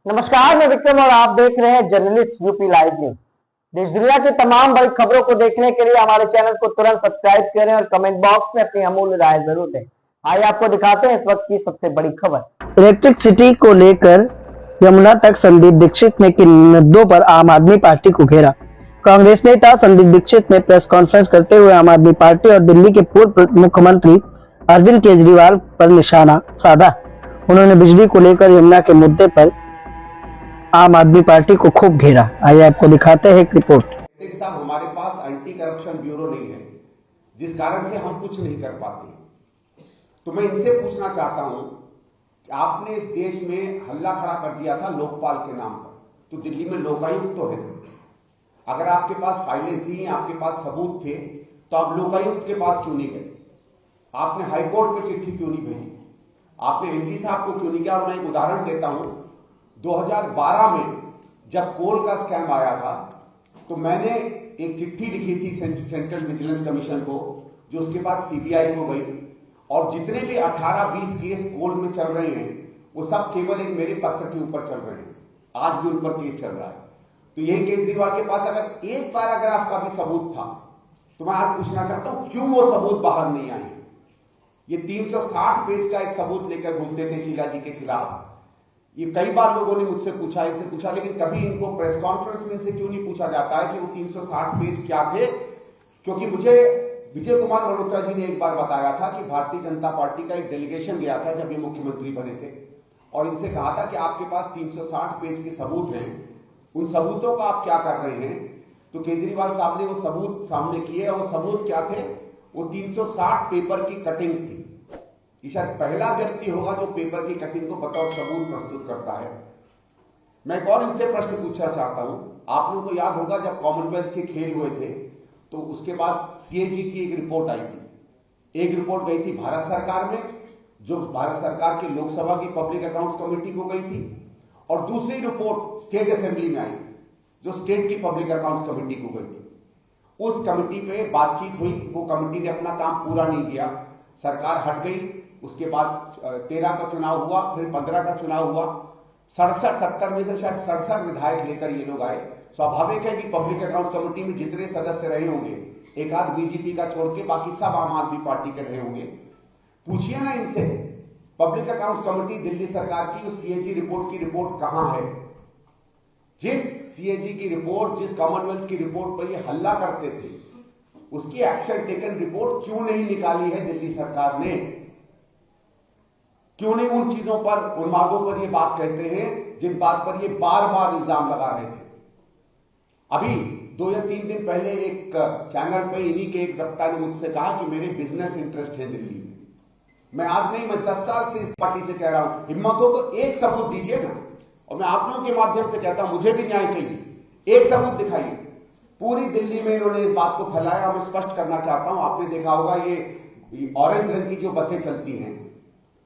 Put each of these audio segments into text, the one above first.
नमस्कार, मैं विक्रम और आप देख रहे हैं जर्नलिस्ट यूपी लाइव न्यूज। देश दुनिया की तमाम बड़ी खबरों को देखने के लिए हमारे चैनल को तुरंत सब्सक्राइब करें और कमेंट बॉक्स में अपनी अमूल्य राय जरूर दें। आइए आपको दिखाते हैं इस वक्त की सबसे बड़ी खबर। इलेक्ट्रिक सिटी को लेकर यमुना तक संदीप दीक्षित ने किन मुद्दों पर आम आदमी पार्टी को घेरा। कांग्रेस नेता संदीप दीक्षित ने प्रेस कॉन्फ्रेंस करते हुए आम आदमी पार्टी और दिल्ली के पूर्व मुख्यमंत्री अरविंद केजरीवाल पर निशाना साधा। उन्होंने बिजली को लेकर यमुना के मुद्दे पर आम आदमी पार्टी को खूब घेरा। आइए आपको दिखाते हैं एक रिपोर्ट। साहब, हमारे पास एंटी करप्शन ब्यूरो नहीं है, जिस कारण से हम कुछ नहीं कर पाते। तो मैं इनसे पूछना चाहता हूं कि आपने इस देश में हल्ला खड़ा कर दिया था लोकपाल के नाम पर, तो दिल्ली में लोकायुक्त तो है। अगर आपके पास फाइलें थी, आपके पास सबूत थे, तो आप लोकायुक्त के पास क्यों नहीं गए? आपने हाईकोर्ट में चिट्ठी क्यों नहीं भेजी? आपने एलजी साहब को क्यों नहीं किया? और मैं एक उदाहरण देता हूं, 2012 में जब कोल का स्कैम आया था, तो मैंने एक चिट्ठी लिखी थी सेंट्रल विजिलेंस कमीशन को, जो उसके बाद सीबीआई को गई, और जितने भी 18-20 केस कोल में चल रहे हैं वो सब केवल एक मेरे पत्र के ऊपर चल रहे हैं। आज भी उन पर केस चल रहा है। तो यही केजरीवाल के पास अगर एक बार अगर आपका भी सबूत था, तो मैं आज पूछना चाहता हूं क्यों वो सबूत बाहर नहीं आए? ये 360 पेज का एक सबूत लेकर घूमते थे शीला जी के खिलाफ। ये कई बार लोगों ने मुझसे पूछा, इनसे पूछा, लेकिन कभी इनको प्रेस कॉन्फ्रेंस में इनसे क्यों नहीं पूछा जाता है कि वो 360 पेज क्या थे? क्योंकि मुझे विजय कुमार मल्होत्रा जी ने एक बार बताया था कि भारतीय जनता पार्टी का एक डेलीगेशन गया था जब ये मुख्यमंत्री बने थे, और इनसे कहा था कि आपके पास 360 पेज के सबूत हैं, उन सबूतों का आप क्या कर रहे हैं? तो केजरीवाल साहब ने वो सबूत सामने किए, और वो सबूत क्या थे? वो 360 पेपर की कटिंग थी। शायद पहला व्यक्ति होगा जो पेपर की कटिंग को बतौर सबूत प्रस्तुत करता है। मैं एक और इनसे प्रश्न पूछना चाहता हूं। आप लोगों को याद होगा जब कॉमनवेल्थ के खेल हुए थे, तो उसके बाद सीएजी की एक रिपोर्ट आई थी। एक रिपोर्ट गई थी भारत सरकार में, जो भारत सरकार की लोकसभा की पब्लिक अकाउंट्स कमेटी को गई थी, और दूसरी रिपोर्ट स्टेट असेंबली में आई थी, जो स्टेट की पब्लिक अकाउंट्स कमेटी को गई थी। उस कमेटी पे बातचीत हुई, वो कमेटी ने अपना काम पूरा नहीं किया, सरकार हट गई। उसके बाद 13 का चुनाव हुआ, फिर 15 का चुनाव हुआ। 67-70 में से शायद 67 विधायक लेकर ये लोग आए। स्वाभाविक है कि पब्लिक अकाउंट्स कमेटी में जितने सदस्य रहे होंगे, एक आध बीजेपी का छोड़ के बाकी सब आम आदमी पार्टी के रहे होंगे। पूछिए ना इनसे, पब्लिक अकाउंट्स कमेटी दिल्ली सरकार की उस सीएजी रिपोर्ट की रिपोर्ट कहां है? जिस सीएजी की रिपोर्ट, जिस कॉमनवेल्थ की रिपोर्ट पर ये हल्ला करते थे, उसकी एक्शन टेकन रिपोर्ट क्यों नहीं निकाली है दिल्ली सरकार ने? क्यों नहीं उन चीजों पर, उन मार्गों पर ये बात कहते हैं जिन बात पर ये बार बार इल्जाम लगा रहे थे? अभी 2 या 3 दिन पहले एक चैनल पे इन्हीं के एक वक्ता ने मुझसे कहा कि मेरे बिजनेस इंटरेस्ट है दिल्ली में। मैं आज नहीं, मैं 10 साल से इस पार्टी से कह रहा हूं, हिम्मत हो तो एक सबूत दीजिए ना। और मैं आप लोगों के माध्यम से कहता हूं, मुझे भी न्याय चाहिए, एक सबूत दिखाइए। पूरी दिल्ली में इन्होंने इस बात को फैलाया। मैं स्पष्ट करना चाहता हूं, आपने देखा होगा ये ऑरेंज रंग की जो बसें चलती हैं,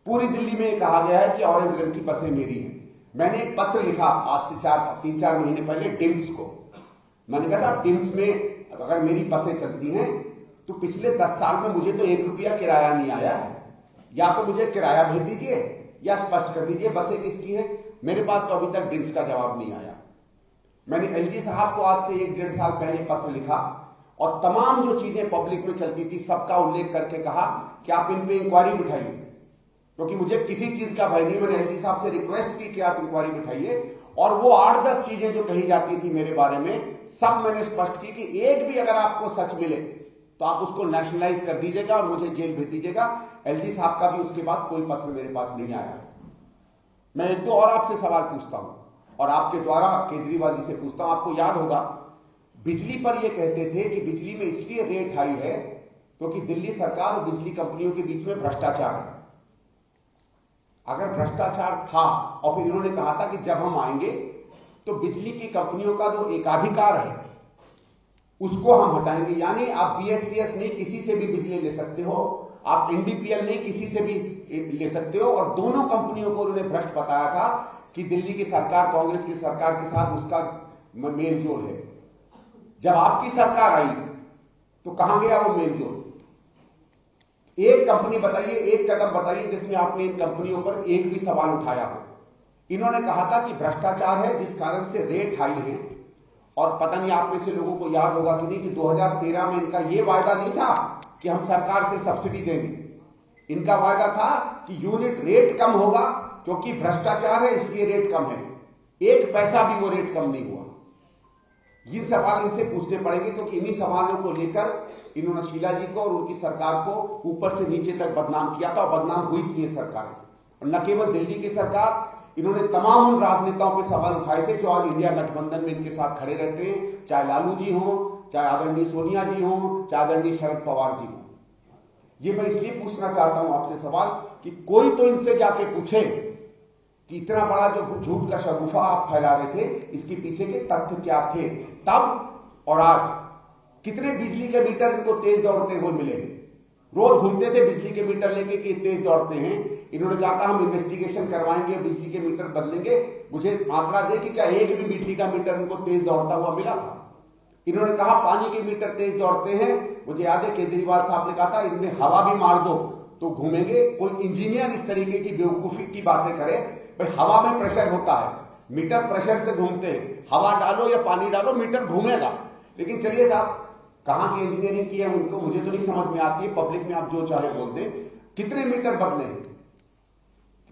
पूरी दिल्ली में कहा गया है कि ऑरेंज रंग की बसें मेरी हैं। मैंने एक पत्र लिखा आज से 3-4 महीने पहले डिम्स को। मैंने कहा साहब, डिम्स में अगर मेरी बसें चलती हैं तो पिछले 10 साल में मुझे तो 1 रुपया किराया नहीं आया है। या तो मुझे किराया भेज दीजिए या स्पष्ट कर दीजिए बसें किसकी हैं। मेरे पास तो अभी तक डिम्स का जवाब नहीं आया। मैंने एलजी साहब को आज से 1-1.5 साल पहले पत्र लिखा, और तमाम जो चीजें पब्लिक में चलती थी सबका उल्लेख करके कहा कि आप इन पे इंक्वायरी बिठाइए, क्योंकि मुझे किसी चीज का भय नहीं। मैंने एलजी साहब से रिक्वेस्ट की कि आप इंक्वायरी बिठाइए, और वो 8-10 चीजें जो कही जाती थी मेरे बारे में, सब मैंने स्पष्ट की कि एक भी अगर आपको सच मिले तो आप उसको नेशनलाइज कर दीजिएगा और मुझे जेल भेज दीजिएगा। एलजी साहब का भी उसके बाद कोई पत्र मेरे पास नहीं आया। मैं 1-2 और आपसे सवाल पूछता हूं, और आपके द्वारा केजरीवाल जी से पूछता हूं। आपको याद होगा, बिजली पर यह कहते थे कि बिजली में इसलिए रेट हाई है क्योंकि दिल्ली सरकार और बिजली कंपनियों के बीच में भ्रष्टाचार है। अगर भ्रष्टाचार था, और फिर इन्होंने कहा था कि जब हम आएंगे तो बिजली की कंपनियों का जो एकाधिकार है उसको हम हटाएंगे। यानी आप बीएससीएस नहीं किसी से भी बिजली ले सकते हो, आप एनडीपीएल नहीं किसी से भी ले सकते हो। और दोनों कंपनियों को उन्होंने भ्रष्ट बताया था कि दिल्ली की सरकार कांग्रेस की सरकार के साथ उसका मेल जोल है। जब आपकी सरकार आई तो कहां गया वो मेल जोल? एक कंपनी बताइए, एक कदम बताइए जिसमें आपने इन कंपनियों पर एक भी सवाल उठाया हो। इन्होंने कहा था कि भ्रष्टाचार है जिस कारण से रेट हाई है। और पता नहीं आप में से लोगों को याद होगा कि नहीं कि 2013 में इनका यह वायदा नहीं था कि हम सरकार से सब्सिडी देंगे। इनका वायदा था कि यूनिट रेट कम होगा, क्योंकि भ्रष्टाचार है इसलिए रेट कम है। एक पैसा भी वो रेट कम नहीं हुआ। ये सवाल इनसे पूछने पड़ेंगे, क्योंकि इन्हीं सवालों को लेकर इन्होंने शीला जी को और उनकी सरकार को ऊपर से नीचे तक बदनाम किया था, और बदनाम हुई थी ये सरकार। और न केवल दिल्ली की सरकार, इन्होंने तमाम उन राजनेताओं पे सवाल उठाए थे जो आज इंडिया गठबंधन में इनके साथ खड़े रहते हैं, चाहे लालू जी हो, चाहे आदरणीय सोनिया जी हो, चाहे आदरणीय शरद पवार जी हो। ये मैं इसलिए पूछना चाहता हूं आपसे सवाल कि कोई तो इनसे जाके पूछे कि इतना बड़ा जो झूठ का शगुफा आप फैला रहे थे, इसके पीछे के तथ्य क्या थे तब और आज। कितने बिजली के मीटर इनको तेज दौड़ते हुए मिले? रोज घूमते थे बिजली के मीटर लेके कि तेज दौड़ते हैं। इन्होंने कहा था हम इन्वेस्टिगेशन करवाएंगे, बिजली के मीटर बदलेंगे। मुझे आंकड़ा दे कि क्या एक भी बिजली का मीटर इनको तेज दौड़ता हुआ मिला था? इन्होंने कहा पानी के मीटर तेज दौड़ते हैं। मुझे याद है केजरीवाल साहब ने कहा था इनमें हवा भी मार दो तो घूमेंगे। कोई इंजीनियर इस तरीके की बेवकूफी की बातें करे? भाई हवा में प्रेशर होता है, मीटर प्रेशर से घूमते हैं। हवा डालो या पानी डालो मीटर घूमेगा। लेकिन चलिए साहब, कहां की इंजीनियरिंग की है उनको मुझे तो नहीं समझ में आती है। पब्लिक में आप जो चाहे बोल दें। कितने मीटर बदले?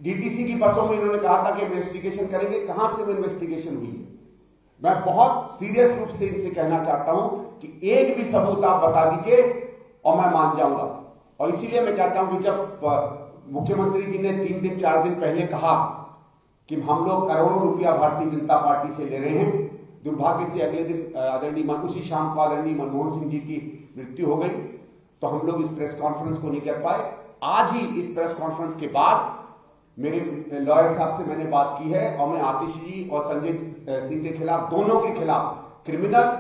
डीटीसी की बसों में इन्होंने कहा था कि इन्वेस्टिगेशन करेंगे। कहां से वो इन्वेस्टिगेशन हुई? मैं बहुत सीरियस रूप से इनसे कहना चाहता हूं कि एक भी सबूत आप बता दीजिए और मैं मान जाऊंगा। और इसीलिए मैं कहता हूं कि जब मुख्यमंत्री जी ने 3 दिन 4 दिन पहले कहा कि हम लोग करोड़ों रुपया भारतीय जनता पार्टी से ले रहे हैं, दुर्भाग्य से अगले दिन आदरणीय उसी शाम को आदरणीय मनमोहन सिंह जी की मृत्यु हो गई, तो हम लोग इस प्रेस कॉन्फ्रेंस को नहीं कर पाए। आज ही इस प्रेस कॉन्फ्रेंस के बाद मेरे लॉयर साहब से मैंने बात की है और मैं आतिश जी और संजय सिंह के खिलाफ, दोनों के खिलाफ क्रिमिनल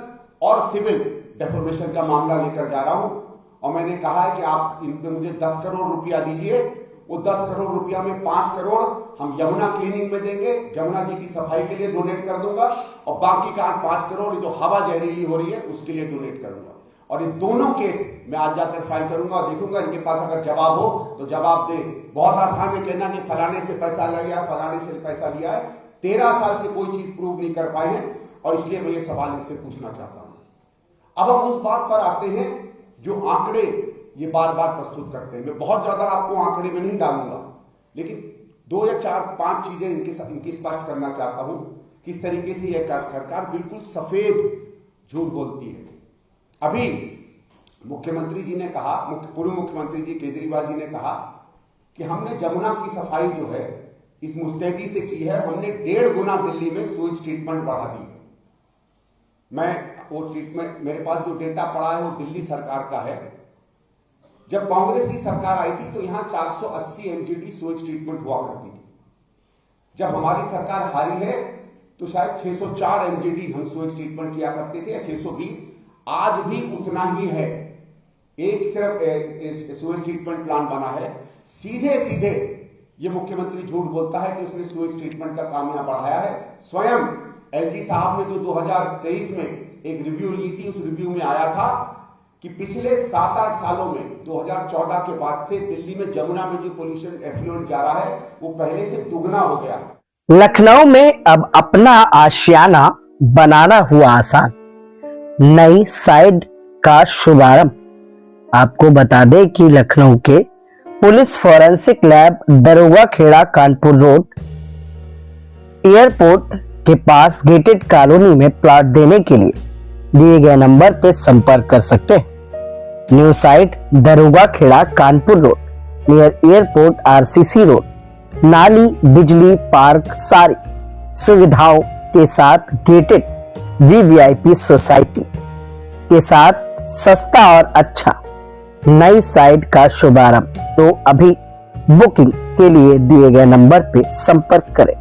और सिविल डेफोमेशन का मामला लेकर जा रहा हूं। और मैंने कहा है कि आप इन पे मुझे 10 करोड़ रुपया दीजिए। वो 10 करोड़ रुपया में 5 करोड़ हम यमुना क्लीनिंग में देंगे, यमुना जी की सफाई के लिए डोनेट कर दूंगा, और बाकी का 5 करोड़ जो हवा जहरीली हो रही है उसके लिए डोनेट करूंगा। और ये दोनों केस मैं आज जाकर फाइल करूंगा और देखूंगा इनके पास अगर जवाब हो तो जवाब दे। बहुत आसान है कहना कि फलाने से पैसा लिया, फलाने से पैसा लिया है। 13 साल से कोई चीज प्रूव नहीं कर पाए हैं, और इसलिए मैं ये सवाल इनसे पूछना चाहता हूं। अब हम उस बात पर आते हैं जो आंकड़े ये बार बार प्रस्तुत करते हैं। मैं बहुत ज्यादा आपको आंकड़े में नहीं डालूंगा, लेकिन 2 या 4-5 चीजें इनकी स्पष्ट करना चाहता हूं। किस तरीके से यह सरकार बिल्कुल सफेद झूठ बोलती है। अभी मुख्यमंत्री जी ने कहा, पूर्व मुख्यमंत्री जी केजरीवाल जी ने कहा कि हमने यमुना की सफाई जो है इस मुस्तैदी से की है, हमने 1.5 गुना दिल्ली में सूरज ट्रीटमेंट बढ़ा दी है। मैं वो ट्रीटमेंट, मेरे पास जो डेटा पड़ा है वो दिल्ली सरकार का है। जब कांग्रेस की सरकार आई थी तो यहां 480 एमजीडी सूरज ट्रीटमेंट हुआ करती थी। जब हमारी सरकार हारी है तो शायद 604 एमजीडी हम सूरज ट्रीटमेंट किया करते थे, या 620। आज भी उतना ही है। एक सिर्फ सूरज ट्रीटमेंट प्लांट बना है। सीधे सीधे ये मुख्यमंत्री झूठ बोलता है कि उसने सूरज ट्रीटमेंट का काम यहां बढ़ाया है। स्वयं एलजी साहब ने जो 2023 में एक रिव्यू ली थी, उस रिव्यू में आया था कि पिछले 7-8 सालों में 2014 के बाद से दिल्ली में यमुना में जो पोल्यूशन एफ्लुएंट जा रहा है वो पहले से दुगना हो गया। लखनऊ में अब अपना आशियाना बनाना हुआ आसान। नई साइड का शुभारंभ। आपको बता दें कि लखनऊ के पुलिस फॉरेंसिक लैब दरोगा खेड़ा कानपुर रोड एयरपोर्ट के पास गेटेड कॉलोनी में प्लॉट देने के लिए दिए गए नंबर पर संपर्क कर सकते हैं। New site Daroga Khera Kanpur road near airport RCC road, नाली, बिजली, पार्क, सारी सुविधाओं के साथ गेटेड वीवीआईपी सोसाइटी के साथ सस्ता और अच्छा नई साइट का शुभारंभ। तो अभी बुकिंग के लिए दिए गए नंबर पे संपर्क करें।